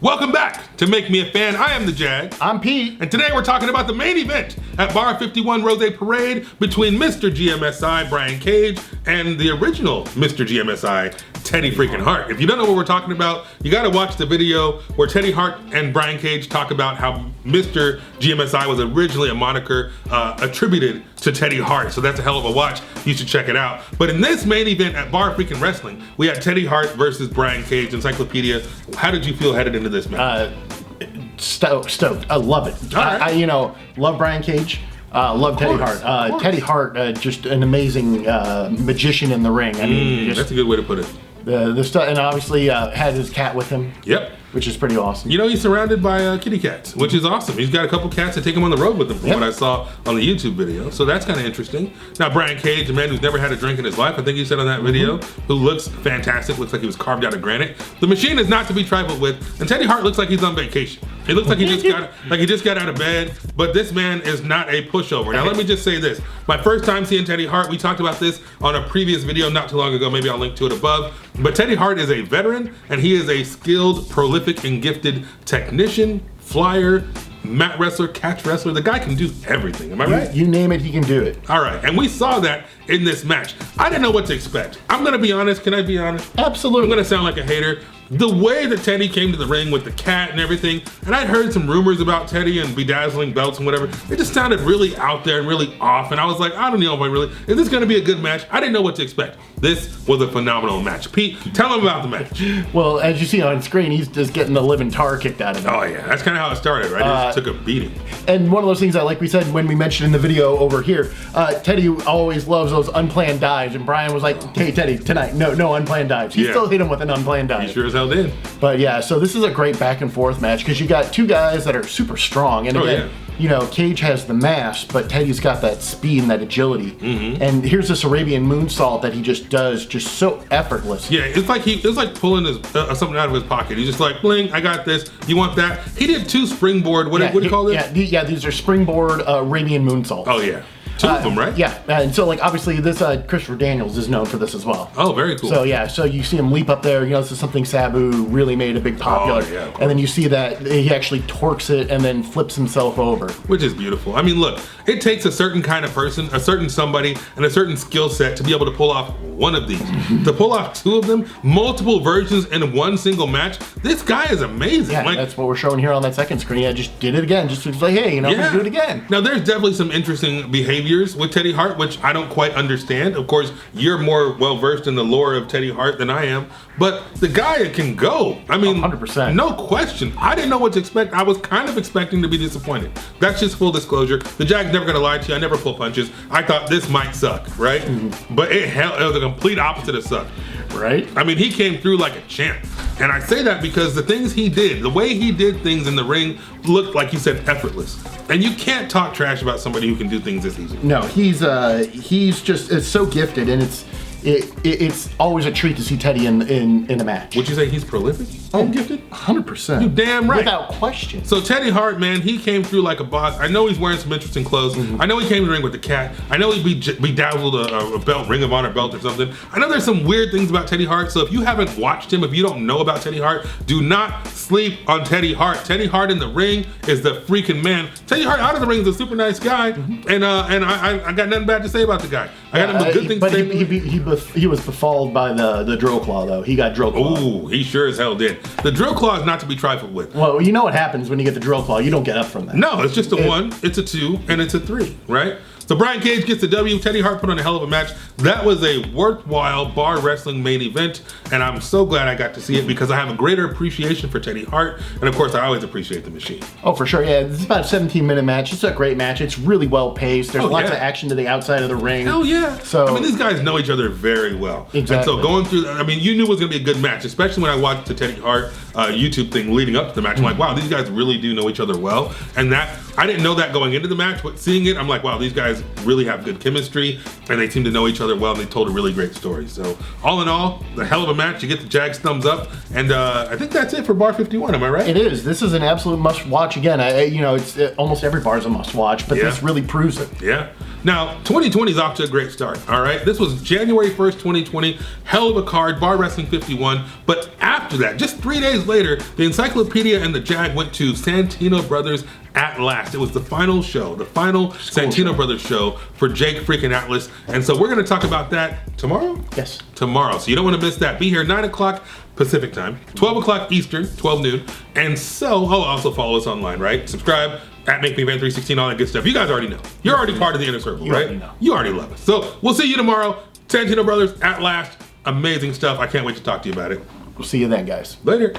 Welcome back to Make Me a Fan. I am the Jag. I'm Pete. And today we're talking about the main event at Bar 51 Rosé Parade between Mr. GMSI, Brian Cage, and the original Mr. GMSI, Teddy freaking Hart. If you don't know what we're talking about, you gotta watch the video where Teddy Hart and Brian Cage talk about how Mr. GMSI was originally a moniker attributed to Teddy Hart. So that's a hell of a watch. You should check it out. But in this main event at Bar Freaking Wrestling, we had Teddy Hart versus Brian Cage. Encyclopedia. How did you feel headed into this match? Stoked. I love it. All right. I love Brian Cage. Love Teddy Hart. Teddy Hart, just an amazing magician in the ring. I mean, that's a good way to put it. The stuff, and obviously had his cat with him. Yep. Which is pretty awesome. You know, he's surrounded by kitty cats, which is awesome. He's got a couple cats that take him on the road with him from what I saw on the YouTube video. So that's kind of interesting. Now, Brian Cage, a man who's never had a drink in his life, I think he said on that video, who looks fantastic, looks like he was carved out of granite. The machine is not to be trifled with, and Teddy Hart looks like he's on vacation. He looks like he just got out of bed, but this man is not a pushover. Now, let me just say this. My first time seeing Teddy Hart, we talked about this on a previous video not too long ago. Maybe I'll link to it above. But Teddy Hart is a veteran, and he is a skilled, prolific, and gifted technician, flyer, mat wrestler, catch wrestler. The guy can do everything. Am I right? You name it, he can do it. All right, and we saw that in this match. I didn't know what to expect. I'm gonna be honest. Can I be honest? Absolutely. I'm gonna sound like a hater. The way that Teddy came to the ring with the cat and everything, and I'd heard some rumors about Teddy and bedazzling belts and whatever, it just sounded really out there and really off, and I was like, I don't know if I really, is this gonna be a good match? I didn't know what to expect. This was a phenomenal match. Pete, tell him about the match. Well, as you see on screen, he's just getting the living tar kicked out of him. Oh yeah, that's kind of how it started, right? It just took a beating. And one of those things that, like we said when we mentioned in the video over here, Teddy always loves those unplanned dives, and Brian was like, hey Teddy, tonight, no unplanned dives. He still hit him with an unplanned dive. He sure as hell did. But yeah, so this is a great back and forth match because you got two guys that are super strong, and again, Cage has the mass, but Teddy's got that speed and that agility. And here's this Arabian moonsault that he just does, just so effortless. Yeah, it's like pulling his something out of his pocket. He's just like, bling, I got this. You want that? He did two springboard. What do you call this? Yeah, these are springboard Arabian moonsaults. Oh yeah. Two of them, right? Yeah, and so like obviously this Christopher Daniels is known for this as well. Oh, very cool. So yeah, so you see him leap up there. This is something Sabu really made a big popular. Oh, yeah, and then you see that he actually torques it and then flips himself over, which is beautiful. I mean, look, it takes a certain kind of person, a certain somebody, and a certain skill set to be able to pull off one of these. To pull off two of them, multiple versions in one single match. This guy is amazing. Yeah, that's what we're showing here on that second screen. Yeah, just did it again. Just like, hey, do it again. Now, there's definitely some interesting behaviors with Teddy Hart, which I don't quite understand. Of course, you're more well-versed in the lore of Teddy Hart than I am, but the guy can go. I mean, 100%. No question. I didn't know what to expect. I was kind of expecting to be disappointed. That's just full disclosure. The Jag's never gonna lie to you. I never pull punches. I thought this might suck, right? But it was the complete opposite of suck. Right? I mean, he came through like a champ. And I say that because the things he did, the way he did things in the ring looked, like you said, effortless. And you can't talk trash about somebody who can do things this easy. No, he's just so gifted, and it's always a treat to see Teddy in a match. Would you say he's prolific? Oh, gifted? 100%. You damn right. Without question. So Teddy Hart, man, he came through like a boss. I know he's wearing some interesting clothes. I know he came to the ring with the cat. I know he bedazzled a belt, Ring of Honor belt or something. I know there's some weird things about Teddy Hart. So if you haven't watched him, if you don't know about Teddy Hart, do not sleep on Teddy Hart. Teddy Hart in the ring is the freaking man. Teddy Hart out of the ring is a super nice guy, and I got nothing bad to say about the guy. I got nothing good things to say. But he was befouled by the drill claw, though. He got drill claw. Ooh, he sure as hell did. The drill claw is not to be trifled with. Well, you know what happens when you get the drill claw. You don't get up from that. No, it's just a 1, it's a 2, and it's a 3, right? So Brian Cage gets the W. Teddy Hart put on a hell of a match. That was a worthwhile bar wrestling main event, and I'm so glad I got to see it because I have a greater appreciation for Teddy Hart, and of course I always appreciate the machine. Oh, for sure, yeah. It's about a 17-minute match. It's a great match. It's really well paced. There's lots of action to the outside of the ring. Oh yeah. So I mean, these guys know each other very well. Exactly. And so going through, I mean, you knew it was gonna be a good match, especially when I watched the Teddy Hart YouTube thing leading up to the match. I'm like, wow, these guys really do know each other well, and that I didn't know that going into the match, but seeing it, I'm like, wow, these guys really have good chemistry, and they seem to know each other well, and they told a really great story. So all in all, a hell of a match. You get the Jags thumbs up, and I think that's it for Bar 51. Am I right? It is. This is an absolute must watch. Again, it's almost every bar is a must watch, but this really proves it. Yeah. Now, 2020 is off to a great start, all right? This was January 1st, 2020. Hell of a card, Bar Wrestling 51. But after that, just 3 days later, the Encyclopedia and the Jag went to Santino Brothers at last. It was the final show, the final Santino Brothers show for Jake freaking Atlas. And so we're going to talk about that tomorrow? Yes. Tomorrow. So you don't want to miss that. Be here 9 o'clock Pacific time, 12 o'clock Eastern, 12 noon. And so, also follow us online, right? Subscribe at MakeMeFan316, all that good stuff. You guys already know. You're already part of the inner circle, right? Already know. You already love us. So we'll see you tomorrow. Santino Brothers at last. Amazing stuff. I can't wait to talk to you about it. We'll see you then, guys. Later.